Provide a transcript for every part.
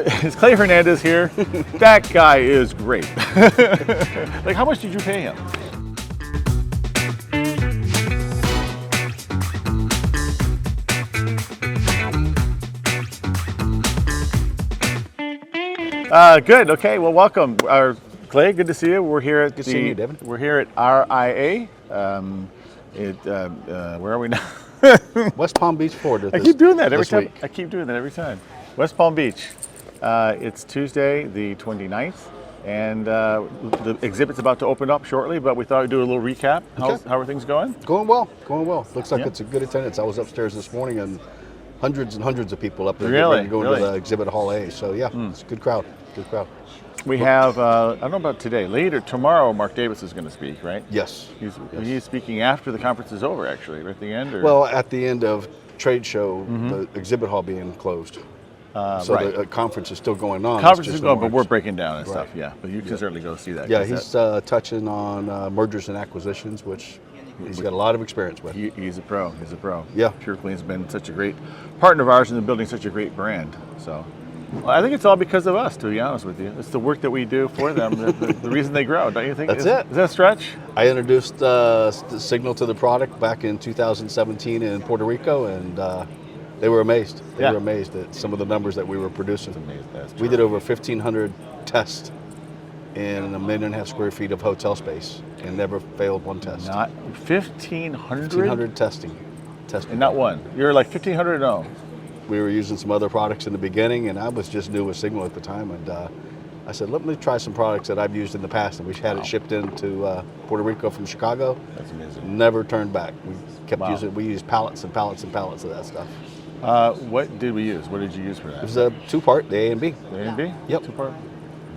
It's Clay Hernandez here. That guy is great. Like, how much did you pay him? Good. Okay. Well, welcome, Clay. Good to see you. We're here at see you, Devin. We're here at RIA. Where are we now? West Palm Beach, Florida. I keep doing that every time. Week. I keep doing that every time. West Palm Beach. It's Tuesday, the 29th, and the exhibit's about to open up shortly. But we thought we'd do a little recap. How are things going? Going well. Going well. Looks like it's a good attendance. I was upstairs this morning and hundreds of people up there going to the exhibit hall A. So yeah, it's a good crowd. Good crowd. We have, I don't know about today, later, tomorrow, Mark Davis is going to speak, right? Yes. He's speaking after the conference is over, actually, right at the end? Or? Well, at the end of trade show, the exhibit hall being closed. The conference is still going on. Conference is going, but we're breaking down and stuff, yeah. But you can certainly go see that. Yeah, he's touching on mergers and acquisitions, which he's got a lot of experience with. He's a pro. He's a pro. Yeah. PuroClean's been such a great partner of ours in building such a great brand. So, well, I think it's all because of us, to be honest with you. It's the work that we do for them, the reason they grow, don't you think? That's it. Is that a stretch? I introduced the Signal to the product back in 2017 in Puerto Rico, and they were amazed. They were amazed at some of the numbers that we were producing. We did over 1,500 tests in 1.5 million square feet of hotel space and never failed one test. Not 1,500? 1,500 testing. And not one. You're like 1,500? No. We were using some other products in the beginning, and I was just new with Signal at the time, and I said, let me try some products that I've used in the past, and we had it shipped into Puerto Rico from Chicago. That's amazing. Never turned back. We kept using it. We used pallets and pallets and pallets of that stuff. What did we use? What did you use for that? It was a two-part, the A and B. The A and B? Yep. Two-part?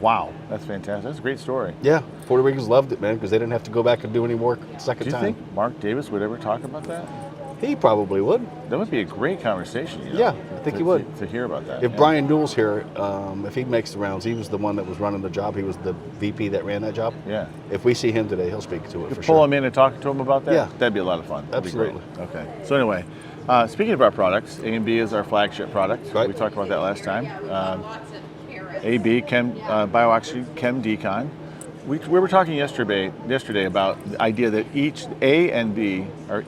Wow, that's fantastic. That's a great story. Yeah, Puerto Ricans loved it, man, because they didn't have to go back and do any work the second time. Do you think Mark Davis would ever talk about that? He probably would. That would be a great conversation. You know, yeah, I think he would. To hear about that. If Brian Newell's here, if he makes the rounds, he was the one that was running the job. He was the VP that ran that job. Yeah. If we see him today, he'll speak to it for sure. Pull him in and talk to him about that? Yeah. That'd be a lot of fun. That'd Absolutely. Be great. Okay. So anyway, speaking of our products, A&B is our flagship product. Right. We talked about that last time. AB, Bio-Oxy Chem Decon. We were talking yesterday about the idea that each A and B are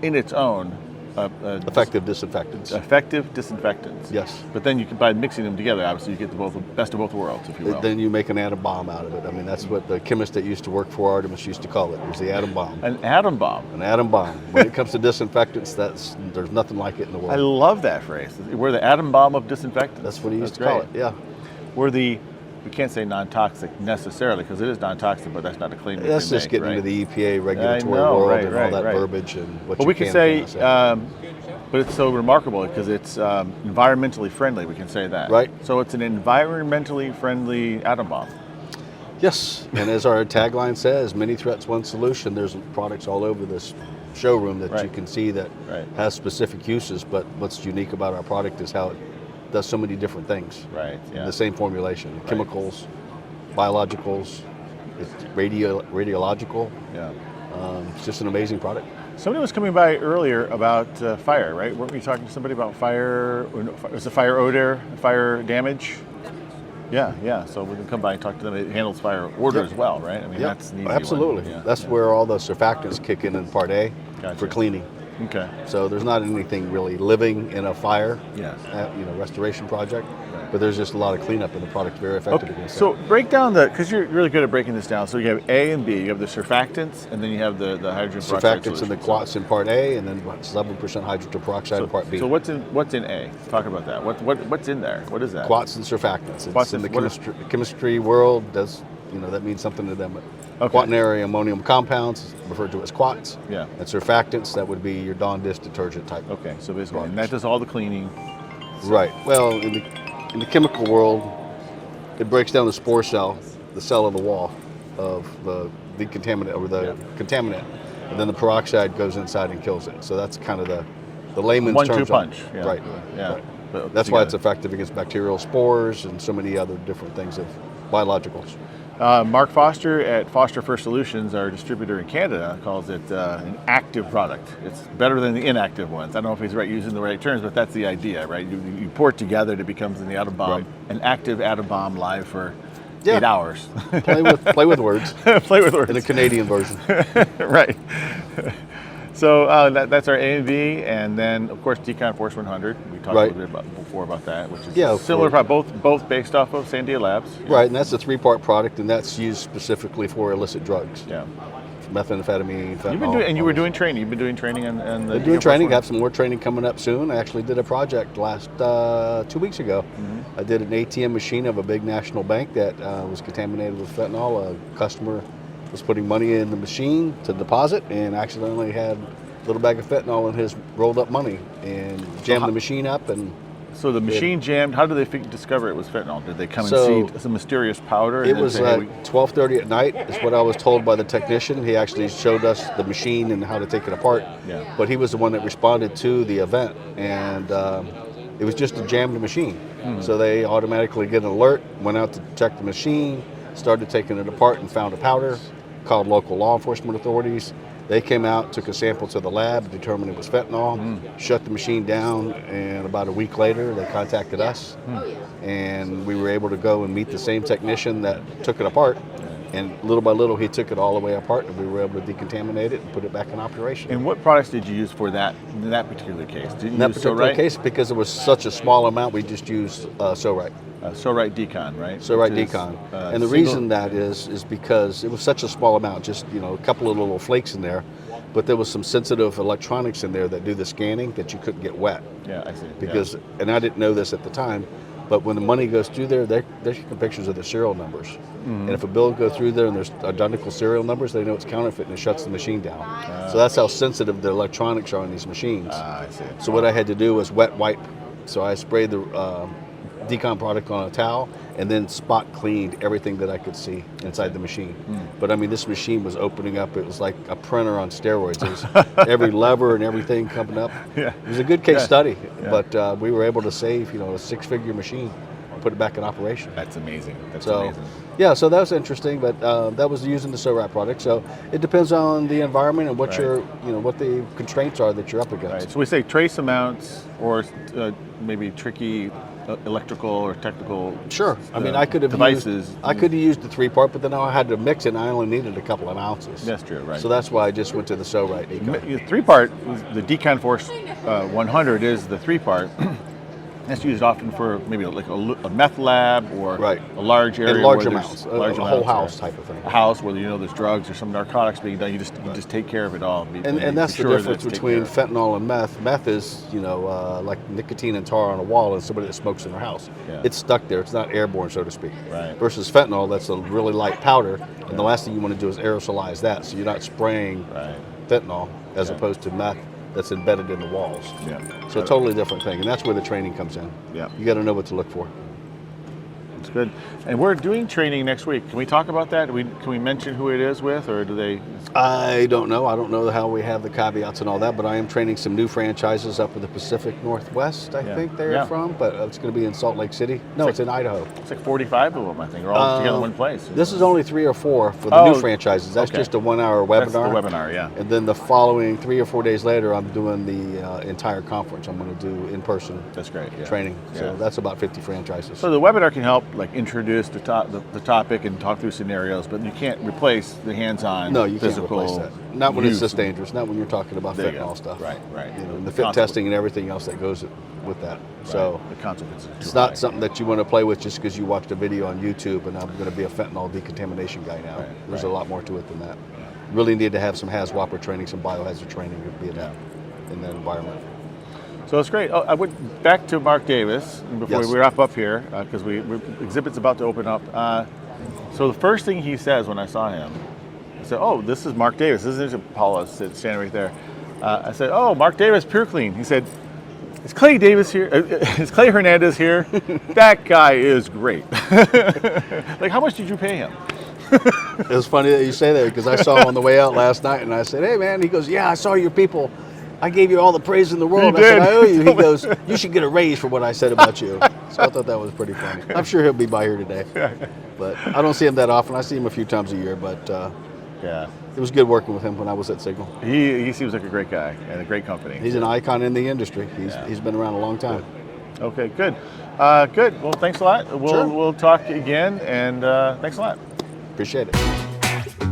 in its own effective disinfectants. Effective disinfectants. Yes. But then by mixing them together, obviously you get the best of both worlds, if you will. Then you make an atom bomb out of it. I mean, that's what the chemist that used to work for Artemis used to call it. It was the atom bomb. An atom bomb. An atom bomb. When it comes to disinfectants, there's nothing like it in the world. I love that phrase. We're the atom bomb of disinfectants. That's what he used to call it. Yeah. We can't say non-toxic necessarily because it is non-toxic, but that's not a claim. That's just getting into the EPA regulatory world and all that verbiage and what you can say. But it's so remarkable because it's environmentally friendly. We can say that. Right. So it's an environmentally friendly atom bomb. Yes, and as our tagline says, many threats, one solution. There's products all over this showroom that you can see that has specific uses, but what's unique about our product is how it does so many different things. Right. Yeah. The same formulation, chemicals, biologicals, it's radiological. Yeah. It's just an amazing product. Somebody was coming by earlier about fire, right? Weren't we talking to somebody about fire? Was it fire odor, fire damage? Yeah. So we can come by and talk to them. It handles fire odor as well, right? I mean, that's an easy absolutely. one. Yeah. That's where all the surfactants kick in Part A for cleaning. Okay. So there's not anything really living in a fire, restoration project, but there's just a lot of cleanup in the product, very effective against that. So break down because you're really good at breaking this down. So you have A and B, you have the surfactants, and then you have the hydrogen peroxide surfactants and the quats in Part A, and then 7% hydrogen peroxide in Part B. So what's in A? Talk about that. What's in there? What is that? Quats and surfactants. It's in the chemistry world. That means something to them. Quaternary ammonium compounds, referred to as quats. Yeah. And surfactants, that would be your Dawn dish detergent type. Okay, so basically, and that does all the cleaning. Right. Well, in the chemical world, it breaks down the spore cell, the cell of the wall of the contaminant or the contaminant, and then the peroxide goes inside and kills it. So that's kind of the layman's terms. 1-2 punch. Yeah. Right. Yeah. Right. That's why it's effective against bacterial spores and so many other different things of biologicals. Mark Foster at Foster First Solutions, our distributor in Canada, calls it an active product. It's better than the inactive ones. I don't know if he's using the right terms, but that's the idea, right? You pour it together, it becomes in the atom bomb, an active atom bomb live for 8 hours. Play with words. Play with words. In a Canadian version. Right. So that's our A&V, and then of course Decon Force 100. We talked a little bit before about that, which is similar product, both based off of Sandia Labs. Right, and that's a 3-part product, and that's used specifically for illicit drugs. Yeah. Methamphetamine, fentanyl. You were doing training. You've been doing training on the. Been doing training. Have some more training coming up soon. I actually did a project last 2 weeks ago. I did an ATM machine of a big national bank that was contaminated with fentanyl. A customer was putting money in the machine to deposit and accidentally had a little bag of fentanyl in his rolled up money and jammed the machine up. And so the machine jammed. How did they discover it was fentanyl? Did they come and see some mysterious powder? It was 12:30 at night is what I was told by the technician. He actually showed us the machine and how to take it apart. Yeah. But he was the one that responded to the event, and it was just a jammed machine. So they automatically get an alert, went out to check the machine, started taking it apart and found a powder, called local law enforcement authorities. They came out, took a sample to the lab, determined it was fentanyl, shut the machine down, and about a week later they contacted us, and we were able to go and meet the same technician that took it apart, and little by little he took it all the way apart, and we were able to decontaminate it and put it back in operation. And what products did you use for that in that particular case? Did you in that use particular Sorite? case, because it was such a small amount, we just used Sorite. Sorite Decon, right? Sorite Decon. And the reason that is because it was such a small amount, just a couple of little flakes in there, but there was some sensitive electronics in there that do the scanning that you couldn't get wet. Yeah, I see. Because, and I didn't know this at the time, but when the money goes through there, they're taking pictures of the serial numbers. And if a bill goes through there and there's identical serial numbers, they know it's counterfeit and it shuts the machine down. So that's how sensitive the electronics are on these machines. I see. So what I had to do was wet wipe. So I sprayed the Decon product on a towel and then spot cleaned everything that I could see inside the machine. But I mean, this machine was opening up. It was like a printer on steroids. It was every lever and everything coming up. Yeah. It was a good case study, but we were able to save, a 6-figure machine, put it back in operation. That's amazing. That's amazing. Yeah, so that was interesting, but that was using the Sorite product. So it depends on the environment and what your, what the constraints are that you're up against. Right. So we say trace amounts or maybe tricky electrical or technical. Sure. I mean, I could have devices. I could have used the 3-part, but then I had to mix it, and I only needed a couple of ounces. That's true, right? So that's why I just went to the Sorite Decon. 3-part, the Decon Force 100 is the 3-part. That's used often for maybe like a meth lab or a large area. In large amounts, a whole house type of thing. A house where there's drugs or some narcotics being done. You just take care of it all. And that's the difference between fentanyl and meth. Meth is like nicotine and tar on a wall and somebody that smokes in their house. Yeah. It's stuck there. It's not airborne, so to speak. Right. Versus fentanyl, that's a really light powder, and the last thing you want to do is aerosolize that, so you're not spraying fentanyl as opposed to meth that's embedded in the walls. Yeah. So a totally different thing, and that's where the training comes in. Yeah. You got to know what to look for. That's good. And we're doing training next week. Can we talk about that? Can we mention who it is with, or do they? I don't know. I don't know how we have the caveats and all that, but I am training some new franchises up in the Pacific Northwest, I think they're from, but it's going to be in Salt Lake City. No, it's in Idaho. It's like 45 of them, I think, are all together in one place. This is only 3 or 4 for the new franchises. That's just a 1-hour webinar. That's the webinar, yeah. And then the following 3 or 4 days later, I'm doing the entire conference. I'm going to do in-person training. So that's about 50 franchises. So the webinar can help introduce the topic and talk through scenarios, but you can't replace the hands-on physical. Can't replace that. Not when it's this dangerous. Not when you're talking about fentanyl stuff. Right. And the fit testing and everything else that goes with that. So the consequences. It's not something that you want to play with just because you watched a video on YouTube and I'm going to be a fentanyl decontamination guy now. There's a lot more to it than that. You really need to have some HAZWOPER training, some biohazard training to be in that environment. So it's great. I went back to Mark Davis before we wrap up here because exhibit's about to open up. So the first thing he says when I saw him, I said, "Oh, this is Mark Davis. This is Paula standing right there." I said, "Oh, Mark Davis, PuroClean." He said, "Is Clay Davis here? Is Clay Hernandez here? That guy is great." Like, how much did you pay him? It was funny that you say that because I saw him on the way out last night and I said, "Hey, man." He goes, "Yeah, I saw your people." I gave you all the praise in the world. He I said, did. I owe you. He goes, you should get a raise for what I said about you. So I thought that was pretty funny. I'm sure he'll be by here today. But I don't see him that often. I see him a few times a year, but Yeah. it was good working with him when I was at Signal. He seems like a great guy and a great company. He's an icon in the industry. He's been around a long time. Okay, good. Good. Well, thanks a lot. We'll talk again, and thanks a lot. Appreciate it.